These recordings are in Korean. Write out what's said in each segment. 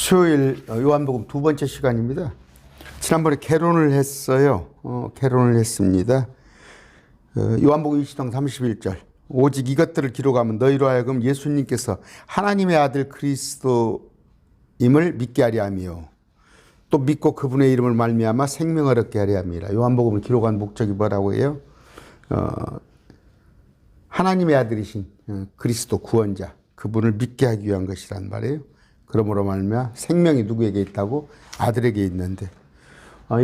수요일 요한복음 두 번째 시간입니다. 지난번에 개론을 했어요. 개론을 했습니다. 요한복음 20장 31절. 오직 이것들을 기록하면 너희로 하여금 예수님께서 하나님의 아들 그리스도임을 믿게 하려 하며 또 믿고 그분의 이름을 말미암아 생명을 얻게 하려 함이라. 요한복음을 기록한 목적이 뭐라고 해요? 하나님의 아들이신 그리스도 구원자, 그분을 믿게 하기 위한 것이란 말이에요. 그러므로 말미암아 생명이 누구에게 있다고? 아들에게 있는데,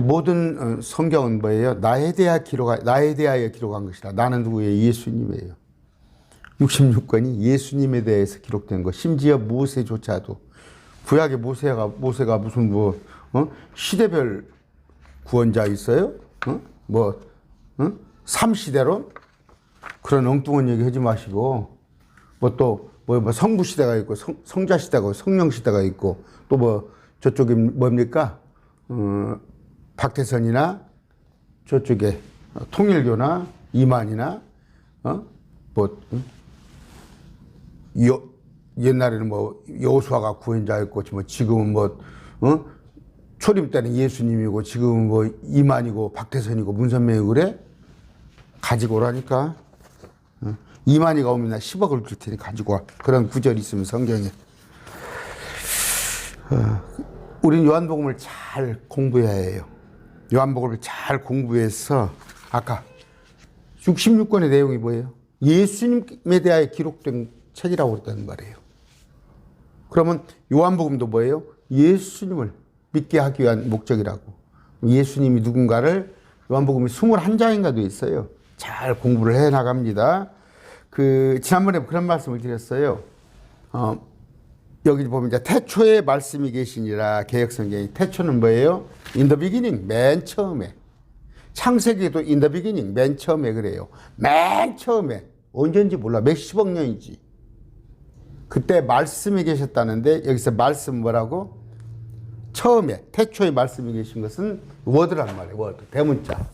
모든 성경은 뭐예요? 나에 대하여 기록한 것이라. 나는 누구예요? 예수님이에요. 66권이 예수님에 대해서 기록된 것. 심지어 모세조차도, 구약의 모세가 무슨 시대별 구원자 있어요? 3시대론? 그런 엉뚱한 얘기 하지 마시고, 성부 시대가 있고, 성자 시대가 있고, 성령 시대가 있고, 또 저쪽이 뭡니까? 박태선이나 저쪽에 통일교나 이만이나, 옛날에는 여호수아가 구원자였고, 지금은 초림 때는 예수님이고, 지금은 이만이고, 박태선이고, 문선명이고, 그래? 가지고 오라니까. 이만희가 오면 나 10억을 줄 테니 가지고 와. 그런 구절이 있으면 성경에. 우린 요한복음을 잘 공부해야 해요. 요한복음을 잘 공부해서 아까 66권의 내용이 뭐예요? 예수님에 대하여 기록된 책이라고 그랬다는 말이에요. 그러면 요한복음도 뭐예요? 예수님을 믿게 하기 위한 목적이라고. 예수님이 누군가를 요한복음이 21장인가 돼 있어요. 잘 공부를 해 나갑니다. 지난번에 그런 말씀을 드렸어요. 여기 보면 이제 태초에 말씀이 계시니라. 개역성경이 태초는 뭐예요? In the beginning, 맨 처음에. 창세기도 in the beginning, 맨 처음에 그래요. 맨 처음에. 언제인지 몰라. 몇십억 년이지. 그때 말씀이 계셨다는데 여기서 말씀 뭐라고? 처음에, 태초에 말씀이 계신 것은 워드란 말이에요. 워드, 대문자.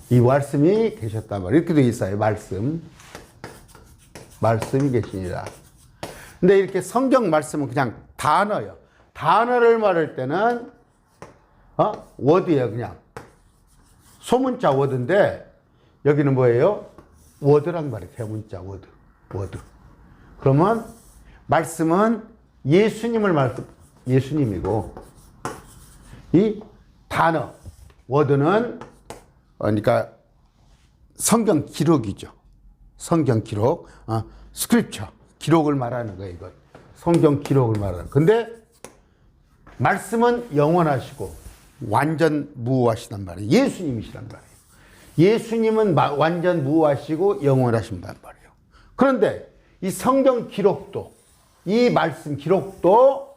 이 말씀이 계셨단 말이에요. 이렇게 되어 있어요. 말씀이 계시니라. 근데 이렇게 성경 말씀은 그냥 단어예요. 단어를 말할 때는 워드예요. 그냥 소문자 워드인데 여기는 뭐예요? 워드란 말이에요. 대문자 워드. 그러면 말씀은 예수님이고, 이 단어 워드는 그러니까 성경 기록이죠. 성경 기록, 스크립처, 기록을 말하는 거예요. 이건 성경 기록을 말하는. 근데 말씀은 영원하시고 완전 무오하시단 말이에요. 예수님이시란 말이에요. 예수님은 완전 무오하시고 영원하신단 말이에요. 그런데 이 성경 기록도, 이 말씀 기록도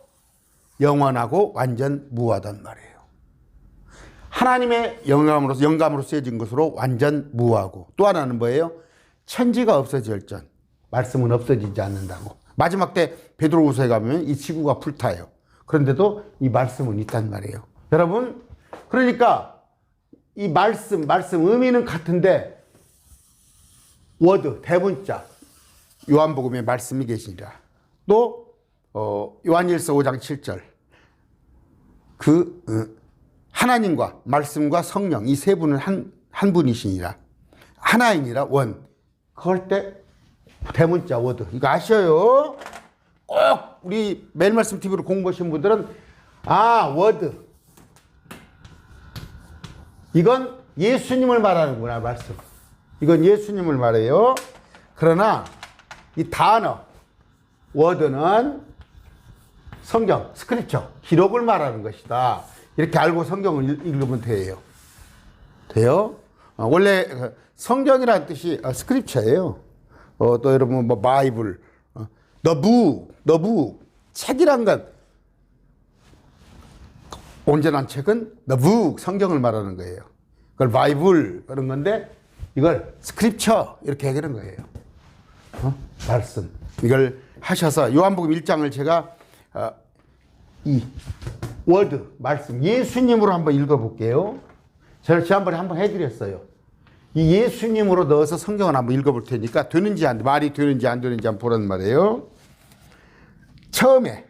영원하고 완전 무오하단 말이에요. 하나님의 영감으로 쓰여진 것으로 완전 무하고, 또 하나는 뭐예요? 천지가 없어질전 말씀은 없어지지 않는다고. 마지막 때 베드로후서에 가면 이 지구가 불타요. 그런데도 이 말씀은 있단 말이에요. 여러분, 그러니까 이 말씀 의미는 같은데 워드, 대문자, 요한복음에 말씀이 계시니라. 또 요한일서 5장 7절 하나님과 말씀과 성령 이 세 분은 한 분이시니라. 하나이니라. 원. 그럴 때 대문자 워드. 이거 아셔요? 꼭 우리 매일 말씀 TV로 공부하신 분들은 워드. 이건 예수님을 말하는구나. 말씀. 이건 예수님을 말해요. 그러나 이 단어 워드는 성경, 스크립처, 기록을 말하는 것이다. 이렇게 알고 성경을 읽으면 돼요. 원래 성경이라는 뜻이 스크립처예요. 또 여러분 바이블, the book, 책이란 것, 온전한 책은 the book, 성경을 말하는 거예요. 그걸 바이블 그런 건데 이걸 스크립처 이렇게 얘기하는 거예요. 말씀. 이걸 하셔서 요한복음 1장을 제가 이 워드, 말씀, 예수님으로 한번 읽어볼게요. 제가 지난번에 한번 해드렸어요. 이 예수님으로 넣어서 성경을 한번 읽어볼 테니까 말이 되는지 안 되는지 한번 보란 말이에요. 처음에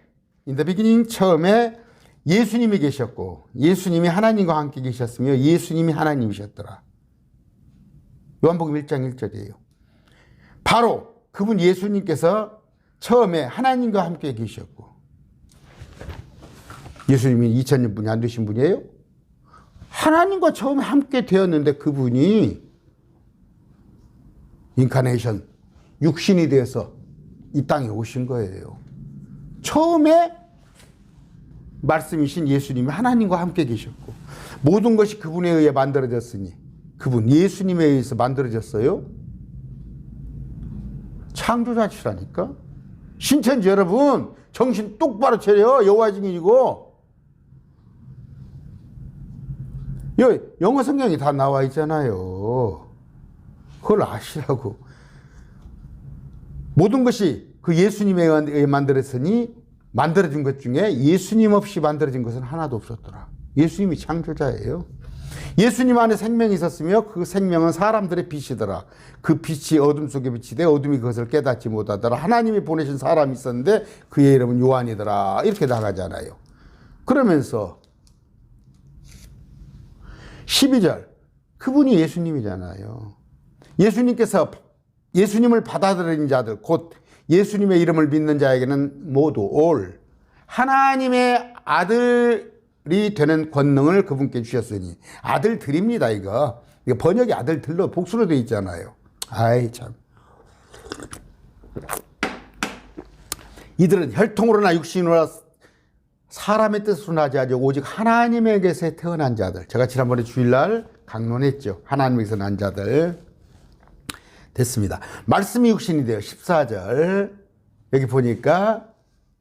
In the beginning 처음에 예수님이 계셨고 예수님이 하나님과 함께 계셨으며 예수님이 하나님이셨더라. 요한복음 1장 1절이에요. 바로 그분 예수님께서 처음에 하나님과 함께 계셨고 예수님이 2000년 분이 안 되신 분이에요? 하나님과 처음에 함께 되었는데 그분이 인카네이션 육신이 되어서 이 땅에 오신 거예요. 처음에 말씀이신 예수님이 하나님과 함께 계셨고 모든 것이 그분에 의해 만들어졌으니 그분 예수님에 의해서 만들어졌어요. 창조자시라니까. 신천지 여러분 정신 똑바로 차려. 여호와 증인이고 영어 성경이 다 나와 있잖아요. 그걸 아시라고. 모든 것이 그 예수님에 의해 만들었으니 만들어진 것 중에 예수님 없이 만들어진 것은 하나도 없었더라. 예수님이 창조자예요. 예수님 안에 생명이 있었으며 그 생명은 사람들의 빛이더라. 그 빛이 어둠 속에 비치되 어둠이 그것을 깨닫지 못하더라. 하나님이 보내신 사람이 있었는데 그의 이름은 요한이더라. 이렇게 나가잖아요. 그러면서 12절 그분이 예수님이잖아요. 예수님께서 예수님을 받아들인 자들 곧 예수님의 이름을 믿는 자에게는 모두 all 하나님의 아들이 되는 권능을 그분께 주셨으니 아들들입니다. 이거 번역이 아들들로 복수로 되어 있잖아요. 아이 참. 이들은 혈통으로나 육신으로나 사람의 뜻으로 나지 않고 오직 하나님에게서 태어난 자들. 제가 지난번에 주일날 강론했죠. 하나님에게서 난 자들. 됐습니다. 말씀이 육신이 되어 14절 여기 보니까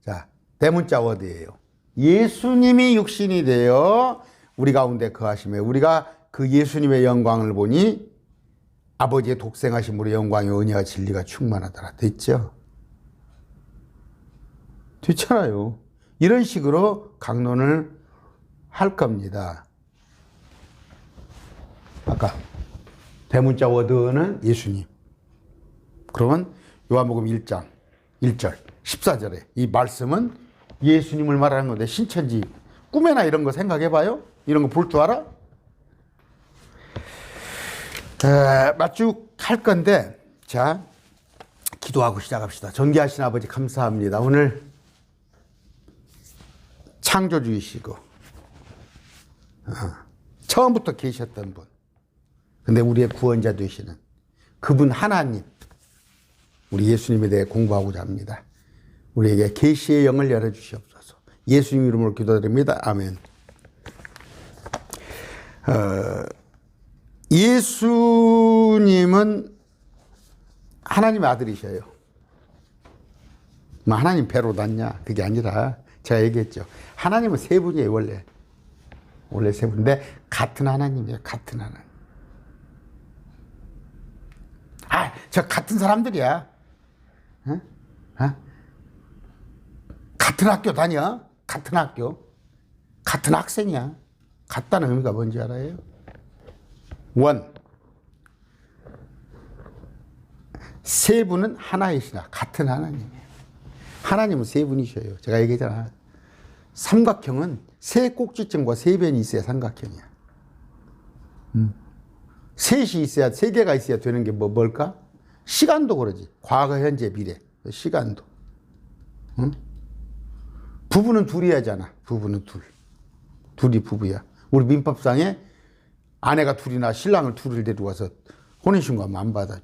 자 대문자 워드예요. 예수님이 육신이 되어 우리 가운데 거하시며 우리가 그 예수님의 영광을 보니 아버지의 독생하심으로 영광의 은혜와 진리가 충만하더라. 됐죠? 됐잖아요. 이런 식으로 강론을 할 겁니다. 아까 대문자 워드는 예수님. 그러면 요한복음 1장 1절 14절에 이 말씀은 예수님을 말하는 건데 신천지 꿈에나 이런 거 생각해봐요? 이런 거 볼 줄 알아? 맞쭉 할 건데 자 기도하고 시작합시다. 존귀하신 아버지 감사합니다. 오늘 창조주이시고 처음부터 계셨던 분 근데 우리의 구원자 되시는 그분 하나님 우리 예수님에 대해 공부하고자 합니다. 우리에게 계시의 영을 열어주시옵소서. 예수님 이름으로 기도드립니다. 아멘. 예수님은 하나님의 아들이셔요. 뭐 하나님 배로 났냐? 그게 아니라 제가 얘기했죠. 하나님은 세 분이에요. 원래 세 분인데 같은 하나님이에요. 같은 하나님. 저 같은 사람들이야. 어? 같은 학교 다녀. 같은 학교. 같은 학생이야. 같다는 의미가 뭔지 알아요? 원. 세 분은 하나이시나. 같은 하나님이에요. 하나님은 세 분이셔요. 제가 얘기했잖아. 삼각형은 세 꼭지점과 세 변이 있어야 삼각형이야. 셋이 있어야, 세 개가 있어야 되는 게 뭘까? 시간도 그러지. 과거, 현재, 미래. 시간도. 응? 부부는 둘이 하잖아. 부부는 둘. 둘이 부부야. 우리 민법상에 아내가 둘이나 신랑을 둘을 데리고 와서 혼인신고하면 안 받아줘.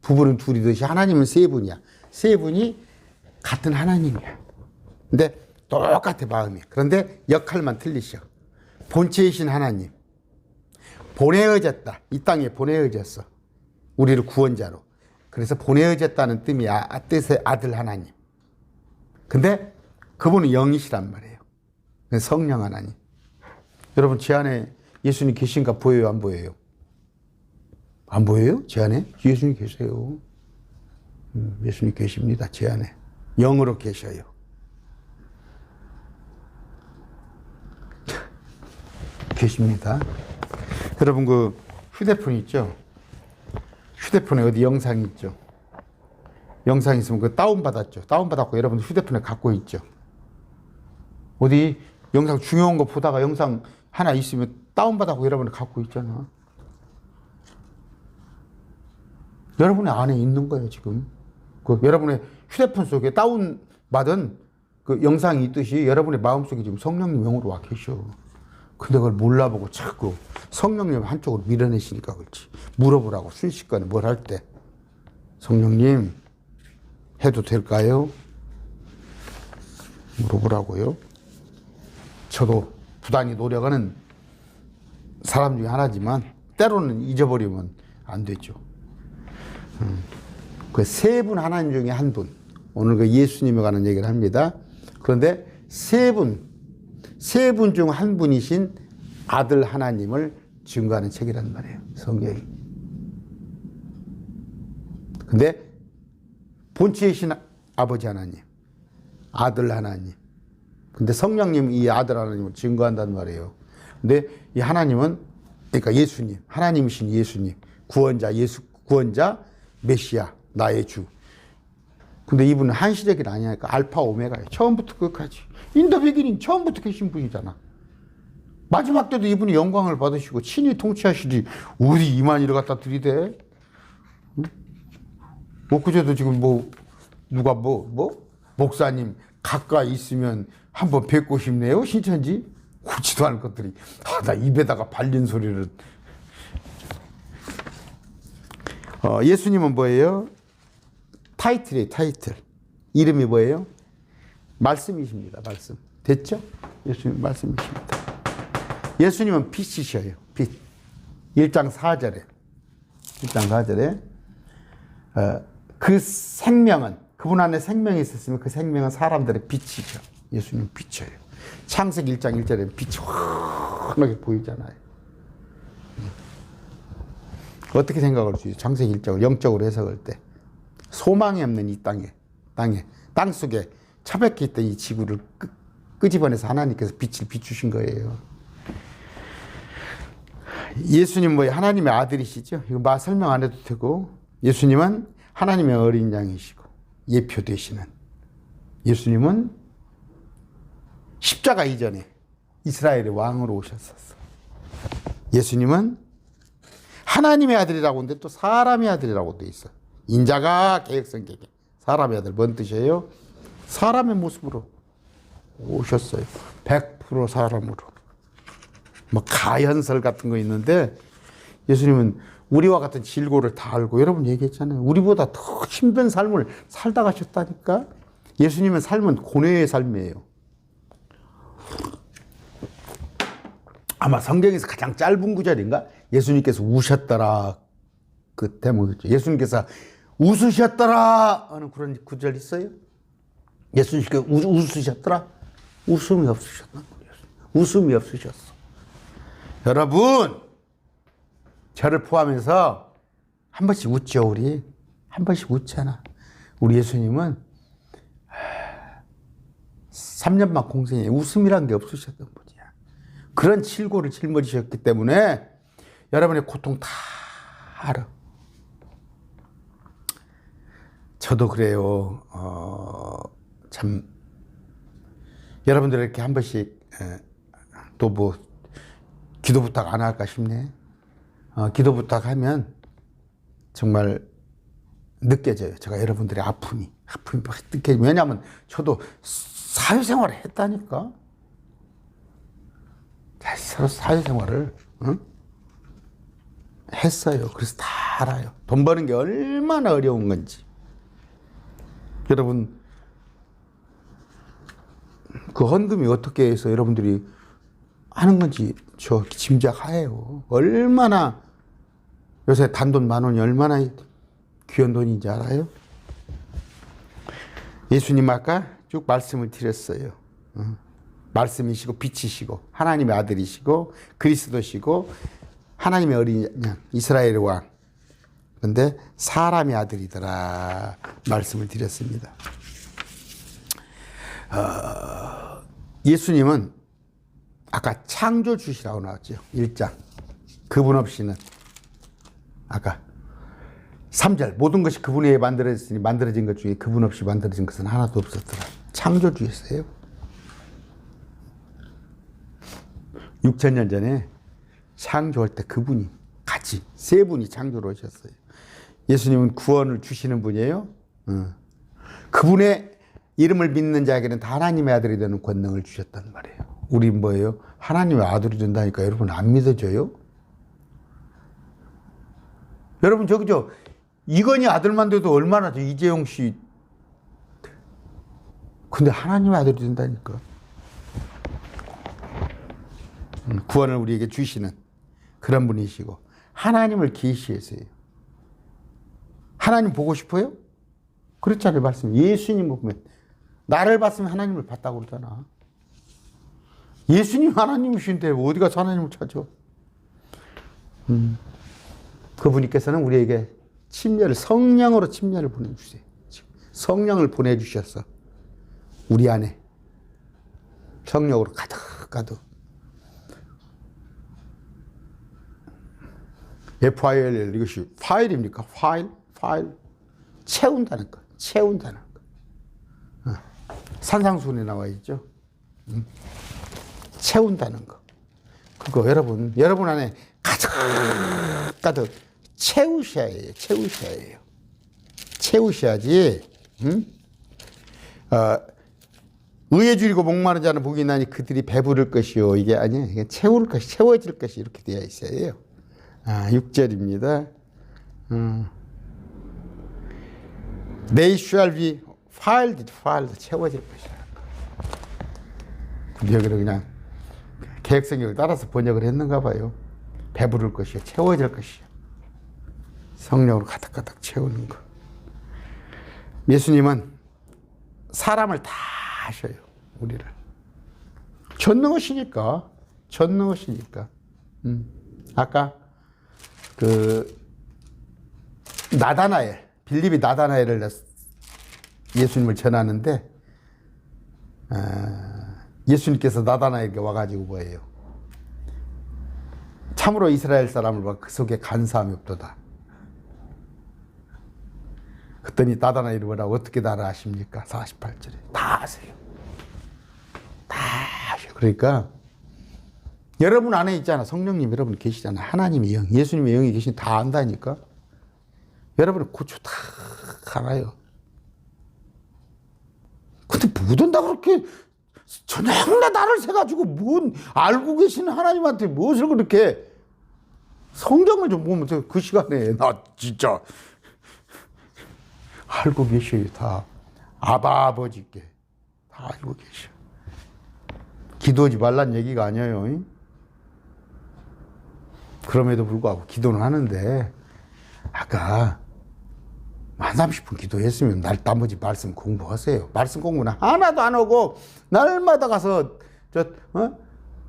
부부는 둘이듯이 하나님은 세 분이야. 세 분이 같은 하나님이야. 근데 똑같아 마음이. 그런데 역할만 틀리셔. 본체이신 하나님. 보내어졌다. 이 땅에 보내어졌어. 우리를 구원자로. 그래서 보내어졌다는 뜻의 아들 하나님. 근데 그분은 영이시란 말이에요. 성령 하나님. 여러분 제 안에 예수님 계신가 보여요? 안 보여요? 안 보여요? 제 안에? 예수님 계세요. 예수님 계십니다. 제 안에. 영으로 계셔요. 계십니다. 여러분 그 휴대폰 있죠? 휴대폰에 어디 영상이 있죠? 영상 있으면 그 다운받았죠? 다운받았고 여러분 휴대폰에 갖고 있죠? 어디 영상 중요한 거 보다가 영상 하나 있으면 다운받아고 여러분이 갖고 있잖아. 여러분의 안에 있는 거예요, 지금. 그 여러분의 휴대폰 속에 다운받은 그 영상이 있듯이 여러분의 마음속에 지금 성령님 영으로 와 계셔. 근데 그걸 몰라보고 자꾸 성령님 한쪽으로 밀어내시니까 그렇지. 물어보라고 순식간에 뭘 할 때. 성령님, 해도 될까요? 물어보라고요. 저도 부단히 노력하는 사람 중에 하나지만 때로는 잊어버리면 안 되죠. 그 세 분 하나님 중에 한 분. 오늘 그 예수님에 관한 얘기를 합니다. 그런데 세 분 중 한 분이신 아들 하나님을 증거하는 책이란 말이에요. 성경이. 근데 본체이신 아버지 하나님, 아들 하나님. 근데 성령님 이 아들 하나님을 증거한단 말이에요. 근데 이 하나님은, 그러니까 예수님, 하나님이신 예수님, 구원자, 구원자, 메시아, 나의 주. 근데 이분은 한시적이 아니니까 알파 오메가예요. 처음부터 끝까지. 인더 비기닝 처음부터 계신 분이잖아. 마지막 때도 이분이 영광을 받으시고 친히 통치하시지 우리 이만희를 갖다 들이대. 뭐 그제도 지금 누가 목사님 가까이 있으면 한번 뵙고 싶네요. 신천지 오지도 않을 것들이 나 입에다가 발린 소리를. 예수님은 뭐예요? 타이틀이에요. 타이틀. 이름이 뭐예요? 말씀이십니다. 말씀. 됐죠? 예수님 말씀이십니다. 예수님은 빛이셔요. 빛. 1장 4절에. 1장 4절에 그 생명은, 그분 안에 생명이 있었으면 그 생명은 사람들의 빛이죠. 예수님 빛이에요. 창세기 1장 1절에 빛이 환하게 보이잖아요. 어떻게 생각할 수 있어요? 창세기 1장을 영적으로 해석할 때. 소망이 없는 이 땅 속에 처박혀 있던 이 지구를 끄집어내서 하나님께서 빛을 비추신 거예요. 예수님 하나님의 아들이시죠? 이거 설명 안 해도 되고, 예수님은 하나님의 어린 양이시고 예표 되시는, 예수님은 십자가 이전에 이스라엘의 왕으로 오셨었어. 예수님은 하나님의 아들이라고 하는데 또 사람의 아들이라고 돼 있어. 인자가 개혁성경에 사람의 아들. 뭔 뜻이에요? 사람의 모습으로 오셨어요. 100% 사람으로. 가현설 같은 거 있는데 예수님은 우리와 같은 질고를 다 알고, 여러분 얘기했잖아요. 우리보다 더 힘든 삶을 살다 가셨다니까. 예수님의 삶은 고뇌의 삶이에요. 아마 성경에서 가장 짧은 구절인가? 예수님께서 우셨더라. 그 대목이죠. 예수님께서 웃으셨더라 하는 그런 구절 있어요? 예수님께서 웃으셨더라? 웃음이 없으셨나? 웃음이 없으셨어. 여러분, 저를 포함해서 한 번씩 웃죠, 우리. 한 번씩 웃잖아. 우리 예수님은 3년만 공생에 웃음이란 게 없으셨던 분이야. 그런 칠고를 짊어지셨기 때문에 여러분의 고통 다 알아. 저도 그래요. 참 여러분들 이렇게 한 번씩 또 기도 부탁 안 할까 싶네. 기도 부탁하면 정말 느껴져요. 제가 여러분들의 아픔이 막 느껴져요. 왜냐하면 저도 사회생활을 했다니까. 서로 사회생활을 했어요. 그래서 다 알아요. 돈 버는 게 얼마나 어려운 건지. 여러분, 그 헌금이 어떻게 해서 여러분들이 하는 건지 저 짐작해요. 얼마나 요새 단돈 10,000원이 얼마나 귀한 돈인지 알아요? 예수님 아까 쭉 말씀을 드렸어요. 말씀이시고 빛이시고 하나님의 아들이시고 그리스도시고 하나님의 어린 양, 이스라엘의 왕. 그런데 사람의 아들이더라 말씀을 드렸습니다. 예수님은 아까 창조주시라고 나왔죠. 1장. 그분 없이는 아까 3절 모든 것이 그분에 의해 만들어졌으니 만들어진 것 중에 그분 없이 만들어진 것은 하나도 없었더라. 창조주였어요. 6,000년 전에 창조할 때 그분이 같이 세 분이 창조를 하셨어요. 예수님은 구원을 주시는 분이에요. 그분의 이름을 믿는 자에게는 다 하나님의 아들이 되는 권능을 주셨단 말이에요. 우리 뭐예요? 하나님의 아들이 된다니까 여러분 안 믿어져요? 여러분 저기죠. 이건희 아들만 돼도 얼마나 돼. 이재용 씨. 근데 하나님의 아들이 된다니까. 구원을 우리에게 주시는 그런 분이시고 하나님을 계시했어요. 하나님 보고 싶어요? 그렇잖아요. 말씀. 예수님 보면 나를 봤으면 하나님을 봤다고 그러잖아. 예수님 하나님이신데 어디 가서 하나님을 찾아? 그분께서는 우리에게 침례를 성령으로 침례를 보내주세요. 성령을 보내주셔서 우리 안에 성령으로 가득 FIL 이것이 파일입니까? 파일 채운다는 거. 산상수훈에 나와 있죠. 채운다는 거. 그거 여러분 안에 가득 채우셔야 해요. 채우셔야지. 의에 줄이고 목마른 자는 복이 있나니 그들이 배부를 것이요. 이게 아니에요. 이게 채울 것이, 채워질 것이 이렇게 되어 있어요. 6절입니다. They shall be filled, 채워질 것이다. 여기를 그냥 계획성경을 따라서 번역을 했는가 봐요. 배부를 것이요. 채워질 것이요. 성령으로 가득 채우는 거. 예수님은 사람을 다 하셔요. 우리를. 전능하시니까. 아까 나다나엘, 빌립이 나다나엘을 예수님을 전하는데, 예수님께서 나다나엘에게 와가지고 뭐예요? 참으로 이스라엘 사람을 봐 그 속에 간사함이 없도다. 그랬더니 나다나엘이 뭐라고 어떻게 다 아십니까? 48절에 다 아세요. 다 아셔. 그러니까 여러분 안에 있잖아. 성령님 여러분 계시잖아. 하나님의 영, 예수님의 영이 계시니 다 안다니까. 여러분은 고추 다 알아요. 근데 뭐든다 그렇게 저녁나 나를 세가지고 뭔 알고 계시는 하나님한테 무엇을 그렇게 성경을 좀 보면 그 시간에 나 진짜 알고 계셔요. 다 아버지께 다 알고 계셔. 기도하지 말란 얘기가 아니에요. 그럼에도 불구하고 기도는 하는데 아까 한 30분 기도했으면 날 나머지 말씀 공부하세요. 말씀 공부는 하나도 안 하고 날마다 가서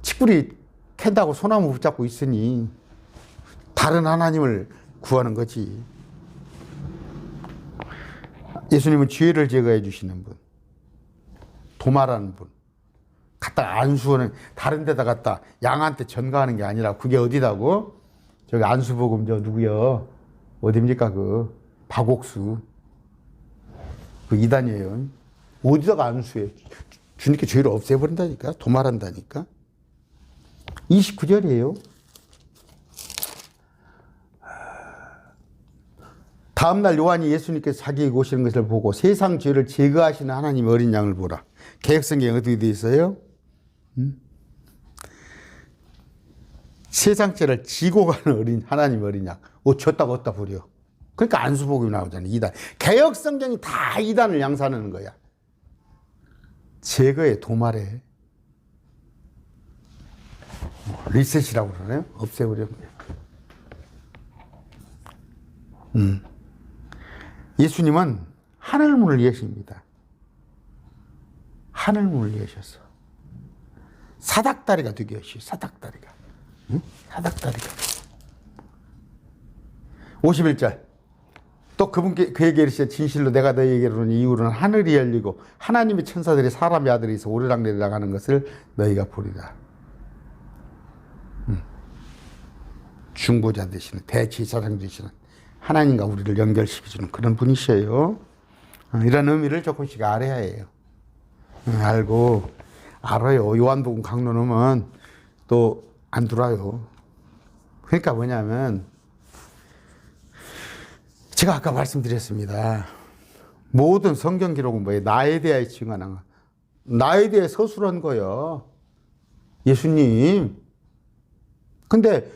칡뿌리 캔다고 소나무 붙잡고 있으니 다른 하나님을 구하는 거지. 예수님은 죄를 제거해 주시는 분, 도말하는 분, 갖다 안수하는, 다른 데다 갖다 양한테 전가하는 게 아니라 그게 어디다고? 저기 안수복음 저 누구요? 어딥니까 그 박옥수 그 이단이에요. 어디다가 안수해? 주님께 죄를 없애버린다니까. 도말한다니까. 29절이에요. 다음날 요한이 예수님께서 자기에게 오시는 것을 보고 세상 죄를 제거하시는 하나님의 어린 양을 보라. 개혁성경에 어떻게 되어 있어요? 세상 죄를 지고 가는 하나님의 어린 양. 줬다가 어디다 버려. 그러니까 안수복음이 나오잖아요. 이단. 개혁성경이 다 이단을 양산하는 거야. 제거해, 도말해. 리셋이라고 그러나요? 없애버려. 예수님은 하늘문을 여십니다. 하늘문을 여셔서 사닥다리가 되게 하시오. 사닥다리가. 응? 사닥다리가. 51절. 또 그에게 이르시되 진실로 내가 너희에게 이르노니 이후로는 하늘이 열리고 하나님의 천사들이 사람의 아들이서 오르락내리락 하는 것을 너희가 보리라. 중보자 되시는 대제사장 되시는 하나님과 우리를 연결시켜주는 그런 분이셔요. 이런 의미를 조금씩 알아야 해요. 알고 알아요. 요한복음 강론하면 또 안 들어와요. 그러니까 뭐냐면 제가 아까 말씀드렸습니다. 모든 성경 기록은 뭐예요? 나에 대하여 증언한 거. 나에 대해 서술한 거예요. 예수님. 근데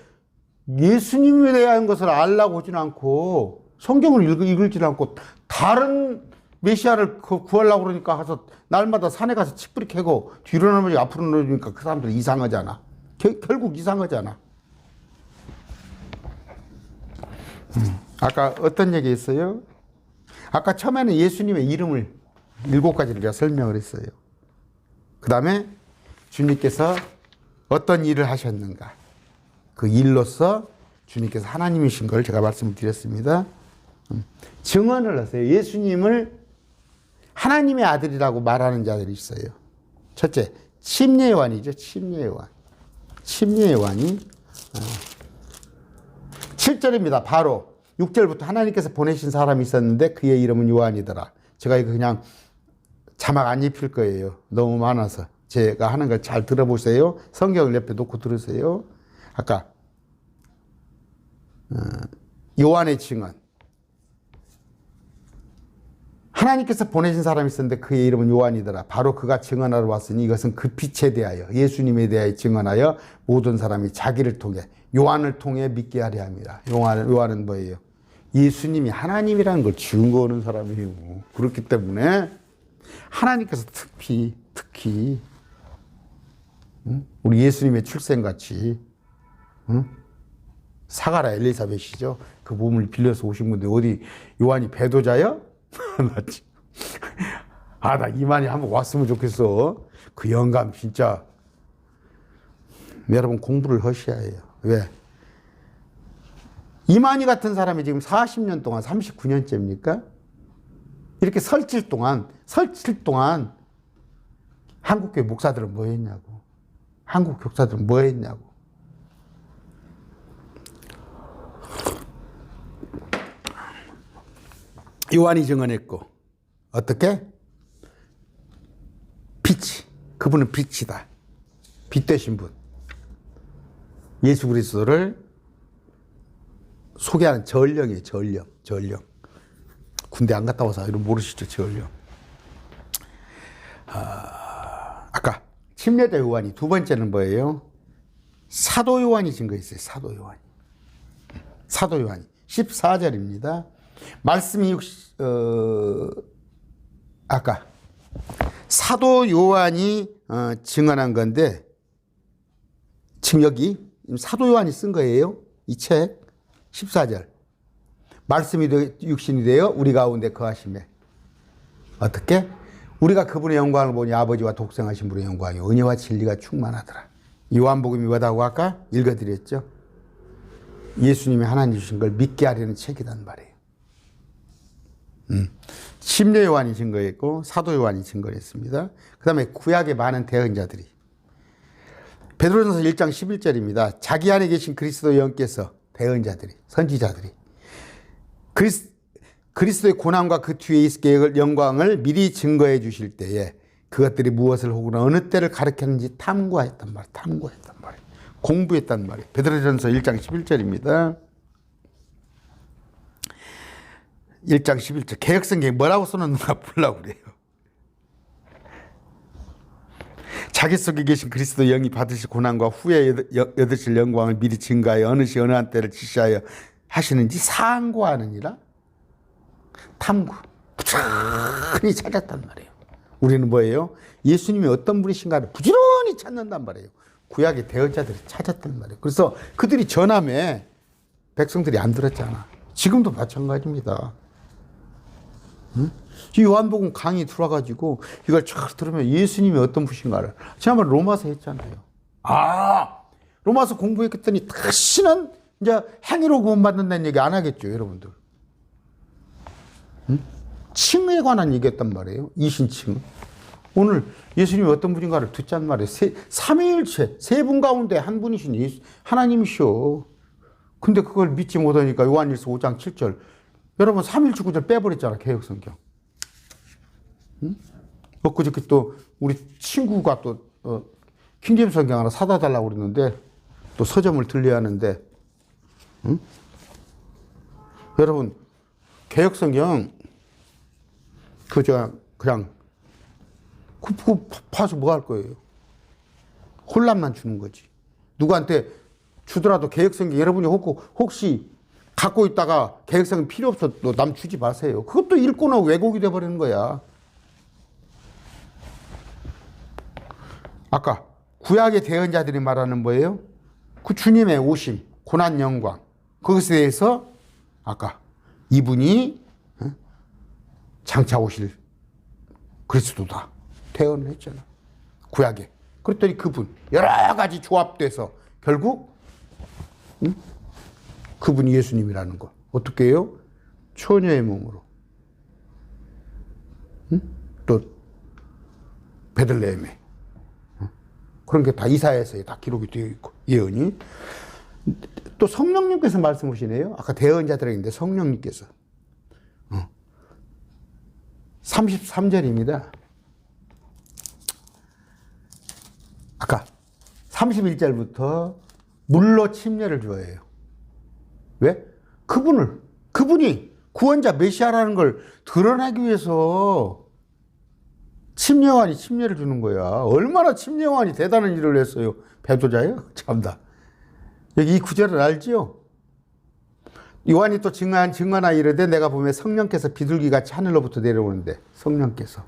예수님에 대한 것을 알라고 하진 않고 성경을 읽을지 않고 다른 메시아를 구하려고 그러니까 가서 날마다 산에 가서 칡뿌리 캐고 뒤로 넘어지 앞으로 넘어지니까 그 사람들 이상하잖아. 결국 이상하잖아. 아까 어떤 얘기 했어요? 아까 처음에는 예수님의 이름을 7가지를 제가 설명을 했어요. 그 다음에 주님께서 어떤 일을 하셨는가. 그 일로서 주님께서 하나님이신 걸 제가 말씀을 드렸습니다. 증언을 하세요. 예수님을 하나님의 아들이라고 말하는 자들이 있어요. 첫째, 침례요한이죠. 침례요한. 침례요한이 7절입니다. 바로 6절부터 하나님께서 보내신 사람이 있었는데 그의 이름은 요한이더라. 제가 이거 그냥 자막 안 입힐 거예요. 너무 많아서. 제가 하는 걸 잘 들어보세요. 성경을 옆에 놓고 들으세요. 아까 요한의 증언. 하나님께서 보내신 사람이 있었는데 그의 이름은 요한이더라. 바로 그가 증언하러 왔으니 이것은 그 빛에 대하여 예수님에 대하여 증언하여 모든 사람이 자기를 통해 요한을 통해 믿게 하려 합니다. 요한은 뭐예요? 예수님이 하나님이라는 걸 증거하는 사람이에요. 그렇기 때문에 하나님께서 특히 우리 예수님의 출생같이 사가라 엘리사벳이죠. 그 몸을 빌려서 오신 분데 어디 요한이 배도자야? 나 이만희 한번 왔으면 좋겠어. 그 영감 진짜 여러분 공부를 하셔야 해요. 왜? 이만희 같은 사람이 지금 40년 동안 39년째입니까? 이렇게 설칠 동안 한국교회 목사들은 뭐 했냐고. 한국 교사들은 뭐 했냐고. 요한이 증언했고 어떻게? 그분은 빛이다. 빛 되신 분. 예수 그리스도를 소개하는 전령이에요. 전령. 군대 안 갔다 와서 이런 모르시죠? 전령. 아까 침례자 요한이 두 번째는 뭐예요? 사도 요한이 증거했어요. 사도 요한이 14절입니다. 말씀이 아까 사도 요한이 증언한 건데 지금 여기 사도 요한이 쓴 거예요. 이 책 14절. 말씀이 육신이 되어 우리 가운데 거하시매. 어떻게? 우리가 그분의 영광을 보니 아버지와 독생하신 분의 영광이 은혜와 진리가 충만하더라. 요한복음이 뭐다고 아까 읽어드렸죠. 예수님이 하나님 주신 걸 믿게 하려는 책이란 말이에요. 침례 요한이 증거했고 사도 요한이 증거했습니다. 그 다음에 구약의 많은 대언자들이 베드로전서 1장 11절입니다. 자기 안에 계신 그리스도 영께서 대언자들이 선지자들이 그리스도의 고난과 그 뒤에 있을 계획을 영광을 미리 증거해 주실 때에 그것들이 무엇을 혹은 어느 때를 가르쳤는지 탐구했단 말이에요. 공부했단 말이에요. 베드로전서 1장 11절입니다. 1장 11절 개역성경에 뭐라고 써놓는가 보려고 그래요. 자기 속에 계신 그리스도 영이 받으실 고난과 후에 얻으실 영광을 미리 증거하여 어느 시 어느 한 때를 지시하여 하시는지 상고하느니라. 탐구 부지런히 찾았단 말이에요. 우리는 뭐예요? 예수님이 어떤 분이신가를 부지런히 찾는단 말이에요. 구약의 대언자들이 찾았단 말이에요. 그래서 그들이 전함에 백성들이 안 들었잖아. 지금도 마찬가지입니다. 응? 이 요한복음 강의 들어와가지고 이걸 쫙 들으면 예수님이 어떤 분이신가를 지난번에 로마서 했잖아요. 로마서 공부했더니 다시는 이제 행위로 구원받는다는 얘기 안 하겠죠, 여러분들. 응? 칭에 관한 얘기했단 말이에요. 이신칭. 오늘 예수님이 어떤 분인가를 듣자는 말이에요. 삼위일체 세 분 가운데 한 분이신 예수, 하나님이시오. 근데 그걸 믿지 못하니까 요한일서 5장 7절 여러분 3일주 구절 빼버렸잖아. 개역성경. 응? 엊그저께 또 우리 친구가 또 킹제임스 성경 하나 사다 달라고 그랬는데 또 서점을 들려야 하는데, 응? 여러분 개역 성경 그냥 파서 뭐 할 거예요? 혼란만 주는 거지. 누구한테 주더라도 개역 성경 여러분이 혹시 갖고 있다가 개역 성경 필요 없어 또 남 주지 마세요. 그것도 읽고 나고 왜곡이 돼 버리는 거야. 아까 구약의 대언자들이 말하는 뭐예요? 그 주님의 오심, 고난 영광, 그것에 대해서 아까 이분이 장차 오실 그리스도다 대언을 했잖아. 구약에. 그랬더니 그분 여러 가지 조합돼서 결국 그분이 예수님이라는 거. 어떻게 해요? 처녀의 몸으로. 또 베들레헴에. 그런 게 다 이사야서에 다 기록이 되어 있고 예언이. 또 성령님께서 말씀하시네요. 아까 대언자들에게 있는데 성령님께서 33절입니다. 아까 31절부터 물로 침례를 주어요. 왜? 그분이 구원자 메시아라는 걸 드러나기 위해서 침례요한이 침례를 주는 거야. 얼마나 침례요한이 대단한 일을 했어요. 배도자예요? 참다. 여기 이 구절을 알지요? 요한이 또 증언하여 이르되 내가 보면 성령께서 비둘기같이 하늘로부터 내려오는데 성령께서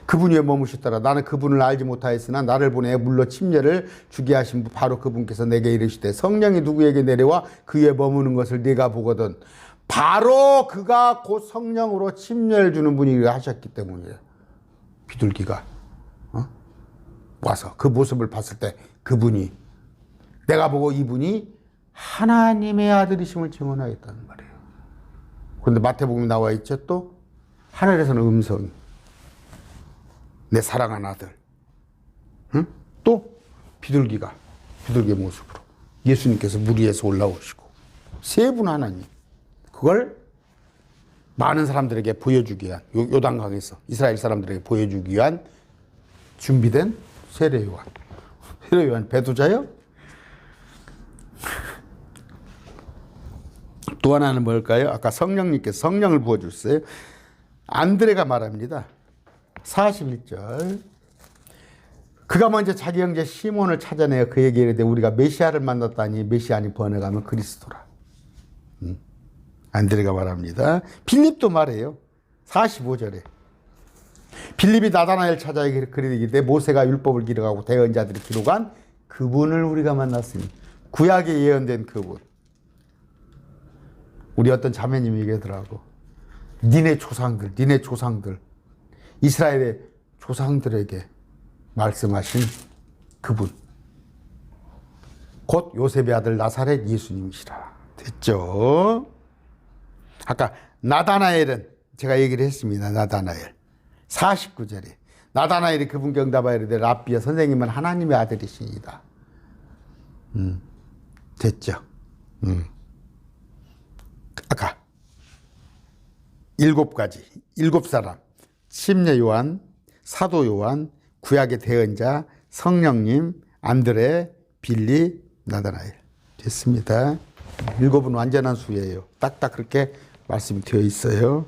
그분이 왜 머무셨더라. 나는 그분을 알지 못하였으나 나를 보내 물로 침례를 주게 하신 분 바로 그분께서 내게 이르시되 성령이 누구에게 내려와 그 위에 머무는 것을 네가 보거든. 바로 그가 곧 성령으로 침례를 주는 분이 하셨기 때문이에요. 비둘기가 와서 그 모습을 봤을 때 그분이 내가 보고 이분이 하나님의 아들이심을 증언하였다는 말이에요. 그런데 마태복음에 나와 있죠. 또 하늘에서는 음성이 내 사랑한 아들. 응? 또 비둘기의 모습으로 예수님께서 물 위에서 올라오시고 세 분 하나님. 그걸 많은 사람들에게 보여주기 위한 요단강에서 이스라엘 사람들에게 보여주기 위한 준비된 세례 요한. 세례 요한 배도자요? 또 하나는 뭘까요? 아까 성령님께서 성령을 부어주셨어요. 안드레가 말합니다. 41절. 그가 먼저 자기 형제 시몬을 찾아내어 그에게 이르되 우리가 메시아를 만났다니 메시아니 번역하면 그리스도라. 안드레가 말합니다. 빌립도 말해요. 45절에. 빌립이 나다나엘 찾아 그리되 모세가 율법을 기록하고 대언자들이 기록한 그분을 우리가 만났으니 구약에 예언된 그분. 우리 어떤 자매님이 얘기하더라고. 니네 조상들 이스라엘의 조상들에게 말씀하신 그분 곧 요셉의 아들 나사렛 예수님이시라. 됐죠? 아까 나다나엘은 제가 얘기를 했습니다. 나다나엘 49절에 나다나엘이 그분께 응답하여 이르되 랍비여 선생님은 하나님의 아들이시니이다. 됐죠? 아까 7사람 침례 요한, 사도 요한, 구약의 대언자, 성령님, 안드레, 빌립, 나다나엘. 됐습니다. 7은 완전한 수예요. 딱딱 그렇게 말씀이 되어 있어요.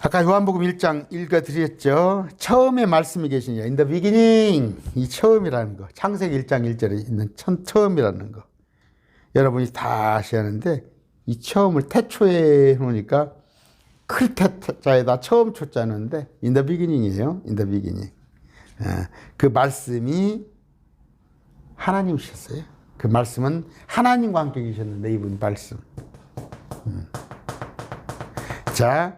아까 요한복음 1장 읽어드렸죠. 처음에 말씀이 계시냐. In the beginning. 이 처음이라는 거. 창세기 1장 1절에 있는 처음이라는 거. 여러분이 다 아시는데 이 처음을 태초에 해놓으니까 클 태자에다 처음 초자는데 in the beginning이에요. in the beginning. 그 말씀이 하나님이셨어요. 그 말씀은 하나님과 함께 계셨는데 이분 말씀. 자,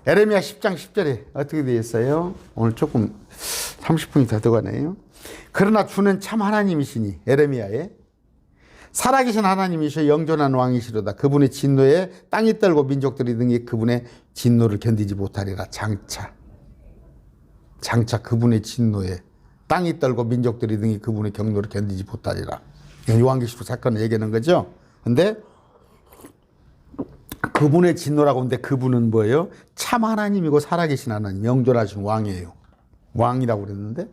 에레미야 10장 10절에 어떻게 되어 있어요? 오늘 조금 30분이 더 들어가네요. 그러나 주는 참 하나님이시니 에레미야에 살아계신 하나님이시여 영존한 왕이시로다. 그분의 진노에 땅이 떨고 민족들이 등이 그분의 진노를 견디지 못하리라. 장차 그분의 진노에 땅이 떨고 민족들이 등이 그분의 경노를 견디지 못하리라. 요한계시록 사건을 얘기하는 거죠. 근데 그분의 진노라고 하는데 그분은 뭐예요? 참 하나님이고 살아계신 하나님, 영존하신 왕이에요. 왕이라고 그랬는데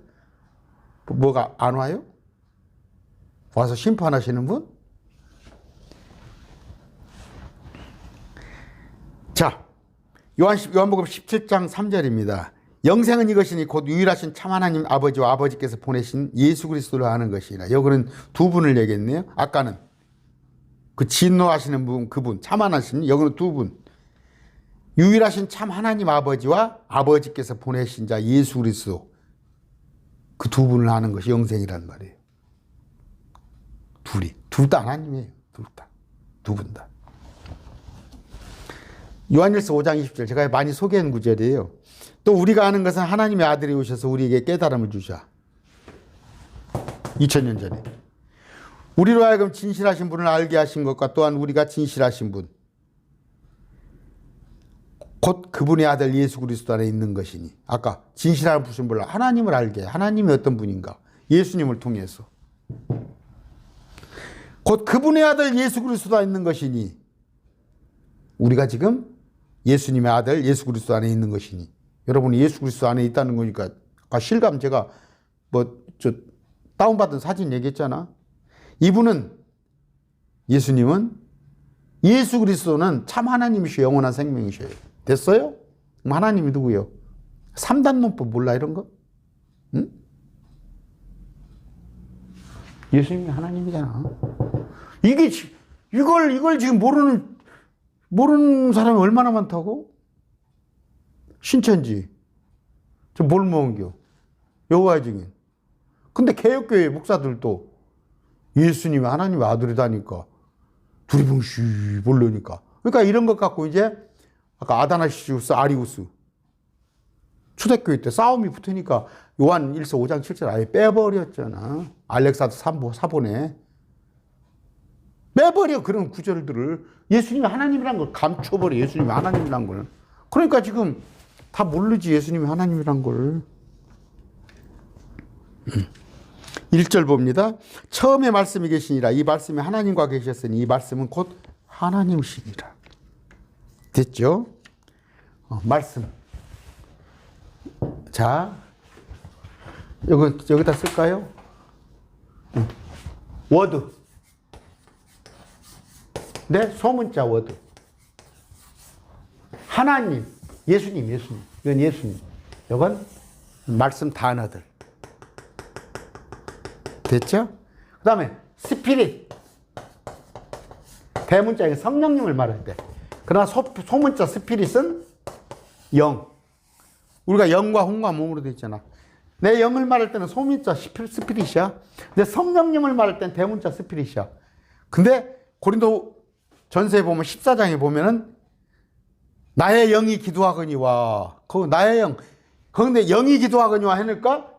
뭐가 안 와요? 와서 심판하시는 분? 자, 요한복음 17장 3절입니다. 영생은 이것이니 곧 유일하신 참 하나님 아버지와 아버지께서 보내신 예수 그리스도를 아는 것이라. 여기는 두 분을 얘기했네요. 아까는 그 진노하시는 분, 그분, 참 하나님, 여기는 두 분. 유일하신 참 하나님 아버지와 아버지께서 보내신 자 예수 그리스도, 그 두 분을 아는 것이 영생이란 말이에요. 둘 다 하나님이에요. 두 분 다. 요한일서 5장 20절, 제가 많이 소개한 구절이에요. 또 우리가 아는 것은 하나님의 아들이 오셔서 우리에게 깨달음을 주자. 2000년 전에. 우리로 하여금 진실하신 분을 알게 하신 것과 또한 우리가 진실하신 분, 곧 그분의 아들 예수 그리스도 안에 있는 것이니. 아까 진실한 분을 몰라. 하나님을 알게. 하나님이 어떤 분인가. 예수님을 통해서. 곧 그분의 아들 예수 그리스도 안에 있는 것이니. 우리가 지금 예수님의 아들 예수 그리스도 안에 있는 것이니. 여러분이 예수 그리스도 안에 있다는 거니까. 아까 실감 제가 다운받은 사진 얘기했잖아. 이분은, 예수님은, 예수 그리스도는 참 하나님이시오. 영원한 생명이셔요. 됐어요? 그럼 하나님이 누구요? 3단 논법 몰라 이런 거? 응? 예수님이 하나님이잖아. 이걸 지금 모르는 사람이 얼마나 많다고? 신천지. 저 뭘 모은겨? 여호와의 증인. 근데 개혁교회 목사들도 예수님이 하나님의 아들이다니까. 두리뭉실 모르니까. 그러니까 이런 것 갖고 이제 아까 아다나시우스, 아리우스. 초대교회 때 싸움이 붙으니까 요한 1서 5장 7절 아예 빼버렸잖아. 알렉산더 사본에. 빼버려, 그런 구절들을. 예수님이 하나님이란 걸 감춰버려. 예수님이 하나님이란 걸. 그러니까 지금 다 모르지, 예수님이 하나님이란 걸. 1절 봅니다. 처음에 말씀이 계시니라. 이 말씀이 하나님과 계셨으니 이 말씀은 곧 하나님이시니라. 됐죠? 말씀. 자, 여기다 쓸까요? 워드. 네, 소문자 워드. 하나님, 예수님. 이건 예수님. 이건 말씀 단어들. 됐죠? 그 다음에 스피릿. 대문자에 성령님을 말해야 돼. 그러나 소문자 스피릿은 영. 우리가 영과 혼과 몸으로 되어 있잖아. 내 영을 말할 때는 소문자 스피릿이야. 근데 성령님을 말할 때는 대문자 스피릿이야. 근데 고린도 전서에 보면 14장에 보면은 나의 영이 기도하거니와. 나의 영. 그런데 영이 기도하거니와 해놓을까?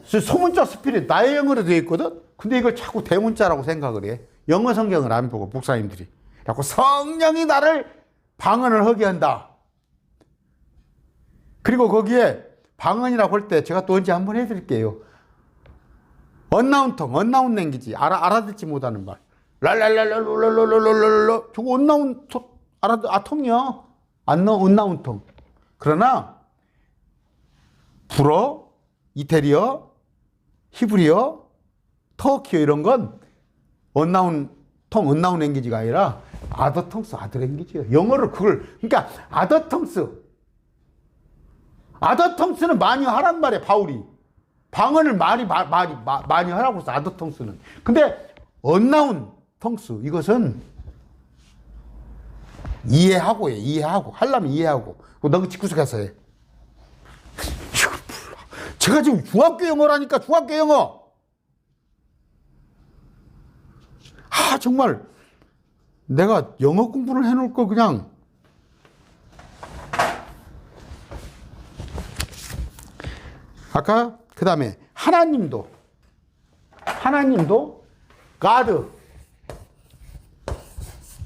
소문자 스피릿, 나의 영으로 되어 있거든? 근데 이걸 자꾸 대문자라고 생각을 해. 영어 성경을 안 보고, 목사님들이. 자꾸 성령이 나를 방언을 하게 한다. 그리고 거기에 방언이라고 할 때 제가 또 언제 한번 해드릴게요. 언나운 랭귀지. 알아듣지 못하는 말. 랄랄랄랄랄랄랄랄랄. 저거 언나운 통이야. 언나운 통. 그러나 불어, 이태리어, 히브리어, 터키어 이런 건 언나운 랭귀지가 아니라 아더텅스, 아더랭귀지예요. 영어를 그러니까 아더텅스는 많이 하란 말이야, 바울이. 방언을 많이 하라고 했어, 아더텅스는. 근데 언나운 텅스, 이것은 이해하고. 하려면 이해하고. 너무 집구석에서 해. 제가 지금 중학교 영어라니까, 중학교 영어. 정말 내가 영어 공부를 해놓을 걸 그냥. 아까 그 다음에 하나님도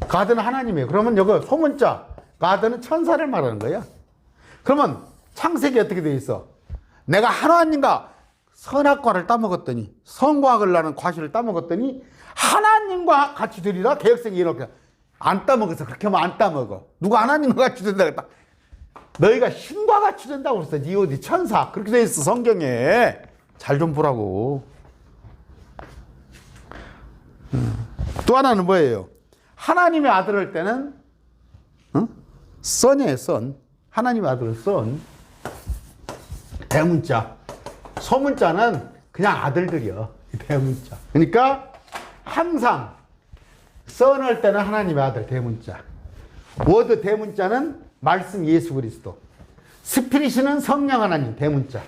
가드는 하나님이에요. 그러면 여기 소문자 가드는 천사를 말하는 거야. 그러면 창세기 어떻게 돼 있어? 내가 하나님과 선악과를 따먹었더니, 선과학을 나는 과실을 따먹었더니 하나님과 같이 되리라. 개혁성이 이렇게 안 따먹어서 그렇게 하면 안 따먹어. 누가 하나님과 같이 된다 그랬다. 너희가 신과 같이 된다고 그랬어. 니 어디 천사. 그렇게 돼 있어, 성경에. 잘 좀 보라고. 또 하나는 뭐예요? 하나님의 아들일 때는 son이에요, son. 하나님의 아들은 son. 대문자. 소문자는 그냥 아들들이요. 대문자. 그러니까 항상 son 할 때는 하나님의 아들 대문자. 워드 대문자는 말씀 예수 그리스도. 스피릿은 성령 하나님 대문자.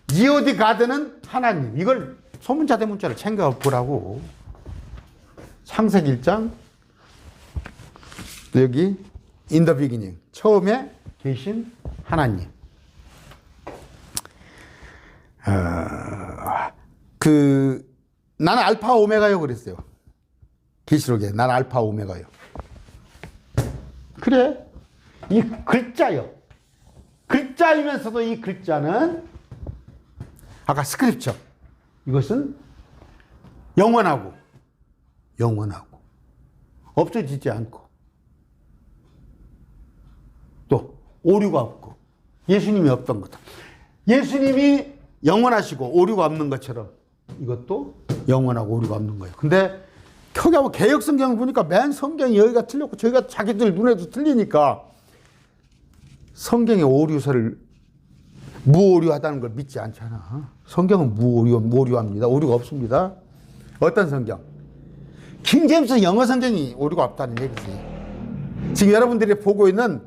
GOD 가드는 하나님. 이걸 소문자 대문자를 챙겨보라고. 창세기 1장 여기 in the beginning 처음에 계신 하나님. 나는 알파 오메가요 그랬어요. 계시록에 나는 알파 오메가요. 그래. 이 글자요. 글자이면서도 이 글자는 아까 스크립처. 이것은 영원하고 없어지지 않고 또 오류가 없고 예수님이 없던 거다. 예수님이 영원하시고 오류가 없는 것처럼 이것도 영원하고 오류가 없는 거예요. 근데 켜가고 개역 성경을 보니까 맨 성경이 여기가 틀렸고 저희가 자기들 눈에도 틀리니까 성경의 오류서를 무오류하다는 걸 믿지 않잖아. 성경은 무오류합니다. 오류가 없습니다. 어떤 성경? 킹제임스 영어 성경이 오류가 없다는 얘기지. 지금 여러분들이 보고 있는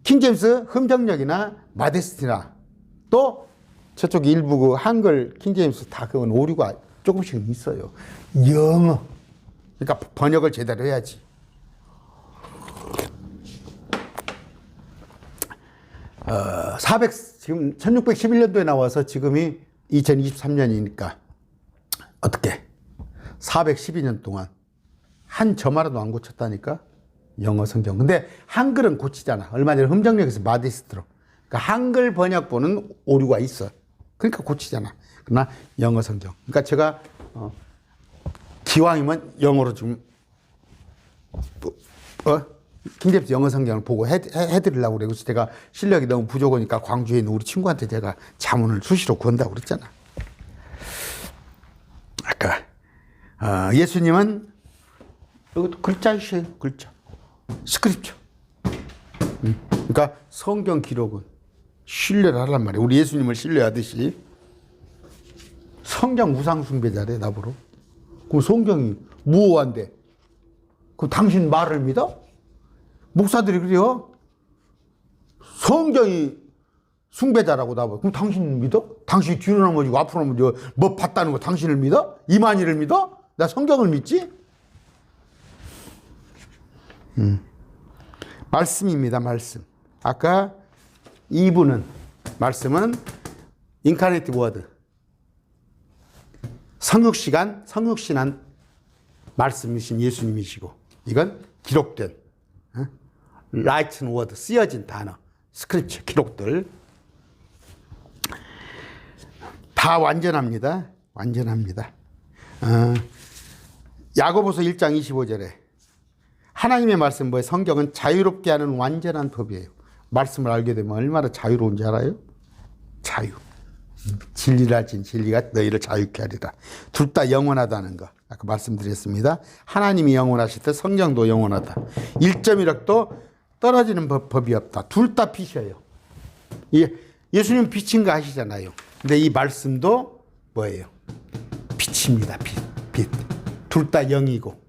킹제임스 흠정역이나 마데스티나 또 저쪽 일부 그 한글 킹제임스 다 그건 오류가 조금씩 있어요. 영어. 그러니까 번역을 제대로 해야지. 지금 1611년도에 나와서 지금이 2023년이니까 어떻게 412년 동안 한 점 하나도 안 고쳤다니까 영어 성경. 근데 한글은 고치잖아. 얼마 전에 흠정역에서 마디스트로. 그러니까 한글 번역본은 오류가 있어. 그러니까 고치잖아. 그러나 영어 성경. 그러니까 제가 기왕이면 영어로 좀 킹제임스 영어 성경을 보고 해드리려고 그래. 그래서 제가 실력이 너무 부족하니까 광주에 있는 우리 친구한테 제가 자문을 수시로 구한다고 그랬잖아. 아까 예수님은 이것도 글자이셔요. 글자. 스크립처. 그러니까 성경 기록은 신뢰를 하란 말이에요. 우리 예수님을 신뢰하듯이 성경 우상 숭배자래 나보러. 그럼 성경이 무오한데 그럼 당신 말을 믿어? 목사들이 그래요. 성경이 숭배자라고 나보고. 그럼 당신 믿어? 당신이 뒤로 넘어지고 앞으로 넘어지고 뭐 봤다는 거 당신을 믿어? 이만희를 믿어? 나 성경을 믿지? 말씀입니다. 말씀. 아까 2부는 말씀은 인카네이티브 워드. 성육시간, 성육신한 말씀이신 예수님이시고 이건 기록된 라이튼 워드, 쓰여진 단어, 스크립처, 기록들 다 완전합니다. 완전합니다. 야고보서 1장 25절에 하나님의 말씀 뭐예요? 성경은 자유롭게 하는 완전한 법이에요. 말씀을 알게 되면 얼마나 자유로운지 알아요? 자유. 진리를 알진 진리가 너희를 자유케 하리라. 둘 다 영원하다는 거 아까 말씀드렸습니다. 하나님이 영원하실 때 성경도 영원하다. 1.1억도 떨어지는 법이 없다. 둘 다 빛이에요. 예수님 빛인 거 아시잖아요. 근데 이 말씀도 뭐예요? 빛입니다. 빛. 둘 다 영이고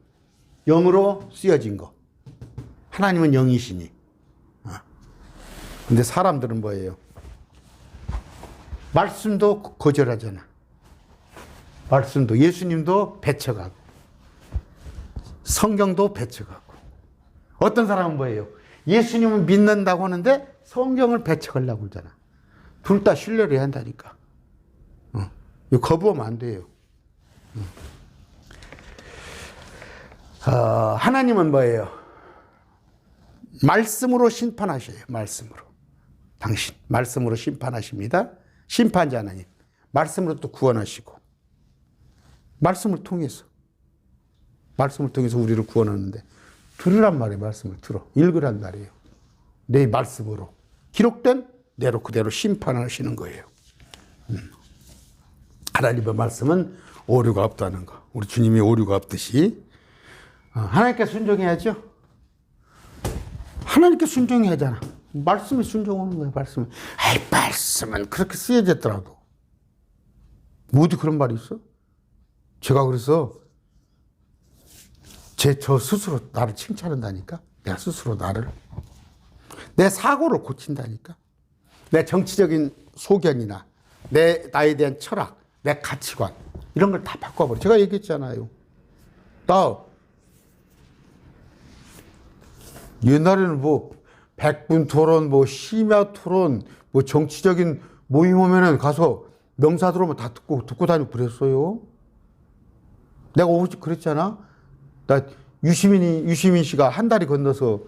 영으로 쓰여진 거. 하나님은 영이시니. 근데 사람들은 뭐예요? 말씀도 거절하잖아. 말씀도 예수님도 배척하고 성경도 배척하고. 어떤 사람은 뭐예요? 예수님을 믿는다고 하는데 성경을 배척하려고 그러잖아. 둘 다 신뢰를 해야 한다니까. 이거 거부하면 안 돼요. 하나님은 뭐예요? 말씀으로 심판하셔요. 말씀으로. 당신 말씀으로 심판하십니다. 심판자 하나님. 말씀으로 또 구원하시고. 말씀을 통해서 우리를 구원하는데 들으란 말이에요. 말씀을 들어. 읽으란 말이에요. 내 말씀으로 기록된 대로 그대로 심판하시는 거예요. 하나님의 말씀은 오류가 없다는 거. 우리 주님이 오류가 없듯이 하나님께 순종해야죠. 하나님께 순종해야 하잖아. 말씀에 순종하는 거예요. 말씀은. 말씀은 그렇게 쓰여졌더라도. 어디 그런 말이 있어? 제가 그래서 저 스스로 나를 칭찬한다니까. 내가 스스로 내 사고를 고친다니까. 내 정치적인 소견이나 나에 대한 철학, 내 가치관 이런 걸 다 바꿔버려. 제가 얘기했잖아요. 나 옛날에는 백분 토론, 심야 토론, 정치적인 모임 오면은 가서 명사 들어오면 다 듣고 다니고 그랬어요. 내가 오직 그랬잖아. 나 유시민 씨가 한 다리 건너서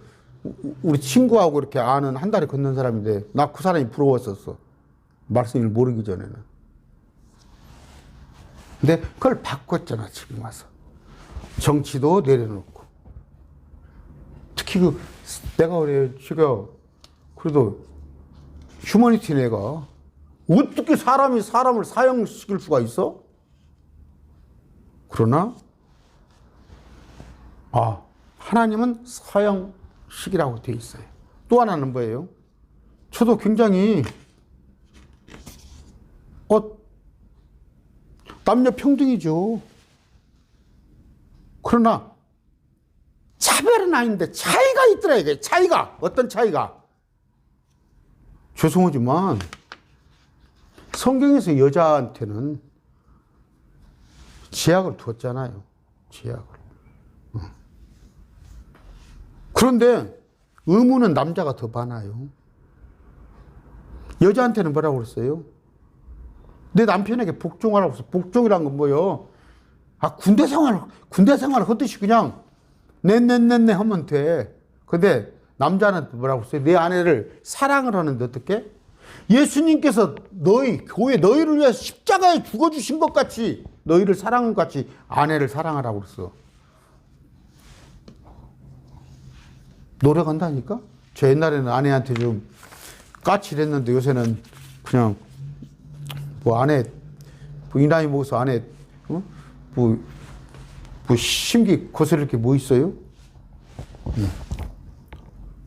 우리 친구하고 이렇게 아는 한 다리 건넌 사람인데 나 그 사람이 부러웠었어. 말씀을 모르기 전에는. 근데 그걸 바꿨잖아, 지금 와서. 정치도 내려놓고. 특히 내가 그래요. 제가 그래도 휴머니티 내가 어떻게 사람을 사형시킬 수가 있어? 그러나 하나님은 사형식이라고 돼 있어요. 또 하나는 뭐예요? 저도 굉장히 남녀 평등이죠. 그러나 차별은 아닌데 차이가 있더라 이게. 차이가 어떤 차이가? 죄송하지만 성경에서 여자한테는 제약을 두었잖아요. 제약을. 그런데 의무는 남자가 더 많아요. 여자한테는 뭐라고 그랬어요? 내 남편에게 복종하라고 했어. 복종이란 건 뭐예요? 군대 생활을 하듯이 그냥 네 하면 돼. 근데 남자는 뭐라고 했어요? 내 아내를 사랑을 하는데 어떻게? 예수님께서 교회 너희를 위해 십자가에 죽어주신 것 같이 너희를 사랑한 것 같이 아내를 사랑하라고 그랬어. 노력한다니까? 저 옛날에는 아내한테 좀 까칠했는데 요새는 그냥 아내 이 나이 먹어서 아내 심기 거스를 게 뭐 있어요?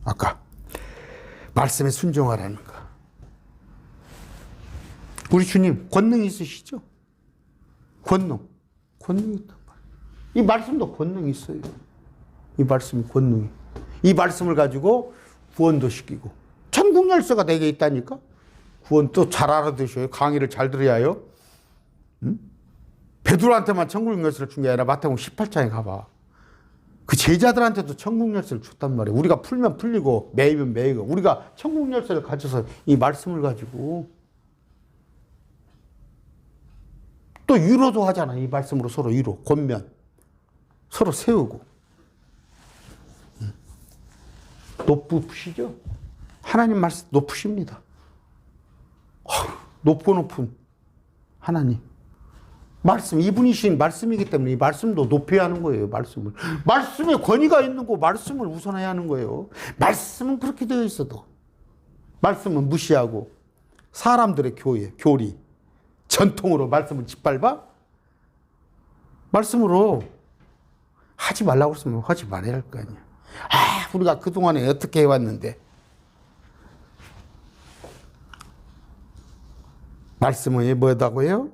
아까 말씀에 순종하라는 거. 우리 주님 권능이 있으시죠? 권능이 있단 말이에요. 이 말씀도 권능이 있어요. 이 말씀이 권능이. 이 말씀을 가지고 구원도 시키고 천국 열쇠가 내게 있다니까. 구원 또 잘 알아두셔요. 강의를 잘 들어야 해요. 베드로한테만 천국 열쇠를 준 게 아니라 마태복음 18장에 가봐. 그 제자들한테도 천국 열쇠를 줬단 말이에요. 우리가 풀면 풀리고 매이면 매이고 우리가 천국 열쇠를 가져서 이 말씀을 가지고 또 위로도 하잖아. 이 말씀으로 서로 위로, 권면 서로 세우고 높으시죠? 하나님 말씀 높으십니다. 높은 하나님 말씀, 이분이신 말씀이기 때문에 이 말씀도 높여야 하는 거예요. 말씀에 권위가 있는 거 말씀을 우선해야 하는 거예요. 말씀은 그렇게 되어 있어도 말씀은 무시하고 사람들의 교리 전통으로 말씀을 짓밟아 말씀으로 하지 말라고 했으면 하지 말아야 할 거 아니야. 우리가 그동안에 어떻게 해왔는데 말씀은 뭐다고요?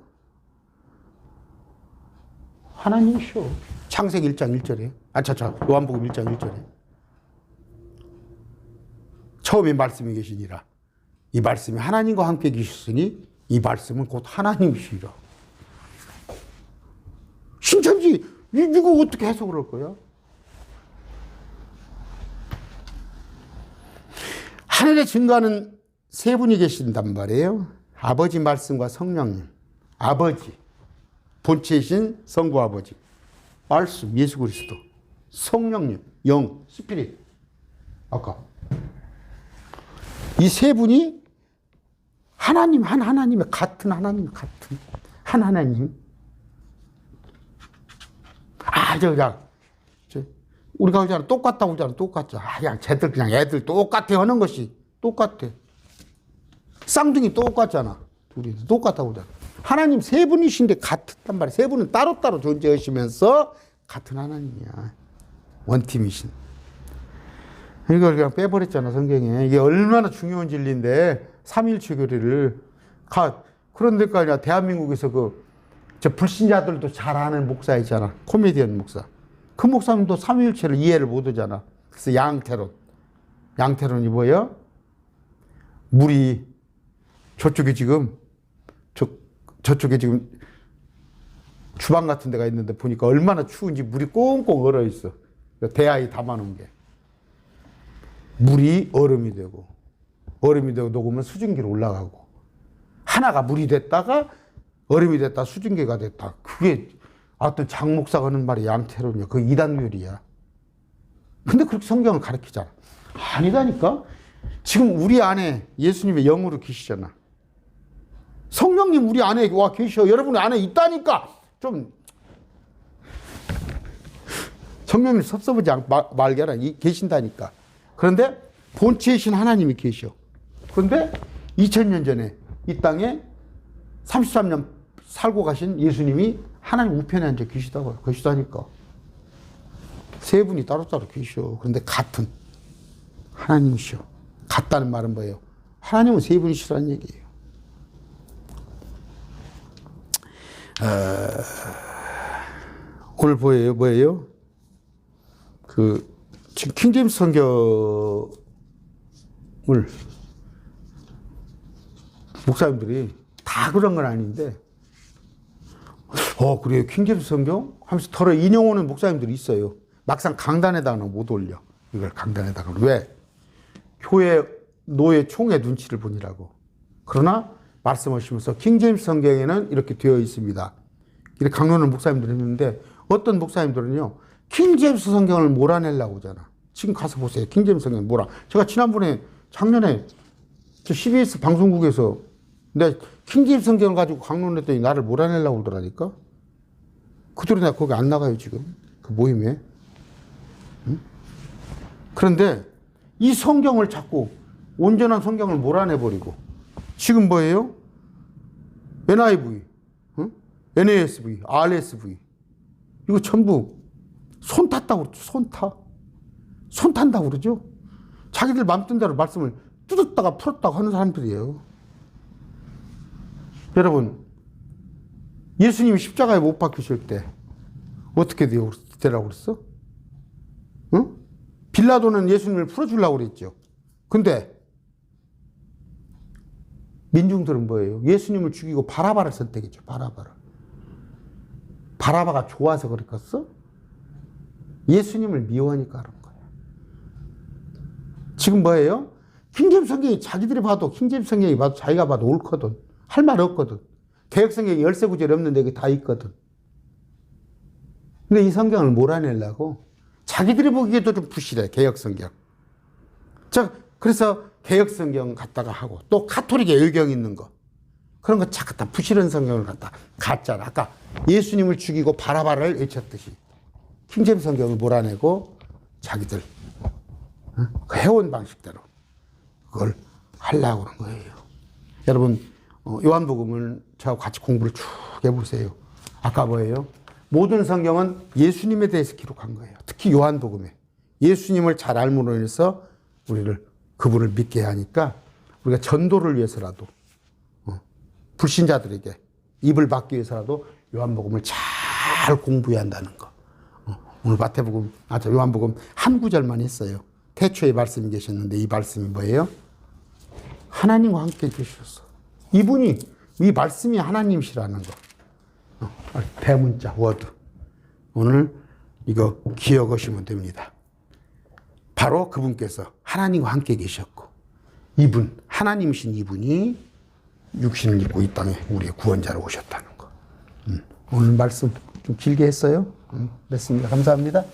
하나님이시오. 창세기 1장 1절에 요한복음 1장 1절에 처음에 말씀이 계시니라. 이 말씀이 하나님과 함께 계셨으니 이 말씀은 곧 하나님이시라. 신천지 이거 어떻게 해석을 할 거야? 하늘에 증거하는 세 분이 계신단 말이에요. 아버지 말씀과 성령님. 아버지 본체이신 성부 아버지, 말씀 예수 그리스도, 성령님 영 스피릿. 아까 이 세 분이 하나님 한 하나님의 같은 하나님 같은 한 하나님. 우리가 그냥 똑같다고 하잖아. 똑같죠. 그냥 쟤들 그냥 애들 똑같아 하는 것이 똑같아. 쌍둥이 똑같잖아. 둘이 똑같다고 하잖아. 하나님 세 분이신데 같단 말이에요. 세 분은 따로따로 존재하시면서 같은 하나님이야. 원팀이신. 이걸 그냥 빼버렸잖아, 성경에. 이게 얼마나 중요한 진리인데, 삼위일체 교리를. 그런데까 아니라 대한민국에서 저 불신자들도 잘 아는 목사 있잖아. 코미디언 목사. 그 목사님도 삼위일체를 이해를 못 하잖아. 그래서 양태론. 양태론이 뭐예요? 물이 저쪽에 지금 저쪽에 지금 주방 같은 데가 있는데 보니까 얼마나 추운지 물이 꽁꽁 얼어 있어. 대야에 담아놓은 게. 물이 얼음이 되고 녹으면 수증기로 올라가고 하나가 물이 됐다가 얼음이 됐다 수증기가 됐다. 그게 어떤 장목사가 하는 말이 양태론이야. 그 이단교리야. 근데 그렇게 성경을 가르치잖아. 아니다니까. 지금 우리 안에 예수님의 영으로 계시잖아. 성령님 우리 안에 와 계셔. 여러분 안에 있다니까. 좀 성령님 섭섭하지 말게라. 계신다니까. 그런데 본체이신 하나님이 계셔. 그런데 2000년 전에 이 땅에 33년 살고 가신 예수님이 하나님 우편에 앉아 계시다니까. 세 분이 따로따로 계셔. 그런데 같은 하나님이셔. 같다는 말은 뭐예요? 하나님은 세 분이시라는 얘기예요. 오늘 뭐예요? 지금 킹제임스 성경을 목사님들이 다 그런 건 아닌데, 그래요? 킹제임스 성경? 하면서 털어 인용하는 목사님들이 있어요. 막상 강단에다가는 못 올려. 이걸 강단에다가. 왜? 교회, 노예, 총의 눈치를 보니라고. 그러나 말씀하시면서 킹제임스 성경에는 이렇게 되어 있습니다. 이렇게 강론을 목사님들이 했는데 어떤 목사님들은요, 킹제임스 성경을 몰아내려고 하잖아. 지금 가서 보세요. 킹제임스 성경 제가 작년에 CBS 방송국에서 내가 킹제임스 성경을 가지고 강론했더니 나를 몰아내려고 그러더라니까. 그들이 내가 거기 안 나가요, 지금. 그 모임에. 응? 그런데 이 성경을 자꾸 온전한 성경을 몰아내버리고 지금 뭐예요? NIV, NASV, RSV 이거 전부 손 탔다고 그러죠. 손 탄다고 그러죠. 자기들 맘뜬 대로 말씀을 뜯었다가 풀었다고 하는 사람들이에요. 여러분, 예수님이 십자가에 못 박히실 때 어떻게 되라고 그랬어? 응? 빌라도는 예수님을 풀어주려고 그랬죠. 근데 민중들은 뭐예요? 예수님을 죽이고 바라바를 선택했죠. 바라바가 좋아서 그랬겠어? 예수님을 미워하니까 그런 거야. 지금 뭐예요? 킹제임스 성경이 자기들이 봐도 킹제임스 성경이 봐도 자기가 봐도 옳거든. 할 말 없거든. 개역 성경이 13구절이 없는데 이게 다 있거든. 근데 이 성경을 몰아내려고 자기들이 보기에도 좀 부실해. 개역 성경. 자, 그래서 개역 성경 갖다가 하고 또 가톨릭의 의경 있는 거 그런 거 착 갖다 부실한 성경을 갖다 갖잖아. 아까 예수님을 죽이고 바라바를 외쳤듯이 킹제임스 성경을 몰아내고 자기들 그 해온 방식대로 그걸 하려고 그런 거예요. 여러분, 요한복음을 저하고 같이 공부를 쭉 해보세요. 아까 뭐예요? 모든 성경은 예수님에 대해서 기록한 거예요. 특히 요한복음에 예수님을 잘 알므로 인해서 그분을 믿게 하니까 우리가 전도를 위해서라도 불신자들에게 입을 받기 위해서라도 요한복음을 잘 공부해야 한다는 거. 오늘 요한복음 한 구절만 했어요. 태초에 말씀이 계셨는데 이 말씀이 뭐예요? 하나님과 함께 계셨어. 이분이 이 말씀이 하나님이시라는 거. 대문자 워드. 오늘 이거 기억하시면 됩니다. 바로 그분께서 하나님과 함께 계셨고 하나님이신 이분이 육신을 입고 이 땅에 우리의 구원자로 오셨다는 거. 오늘 말씀 좀 길게 했어요. 됐습니다. 감사합니다.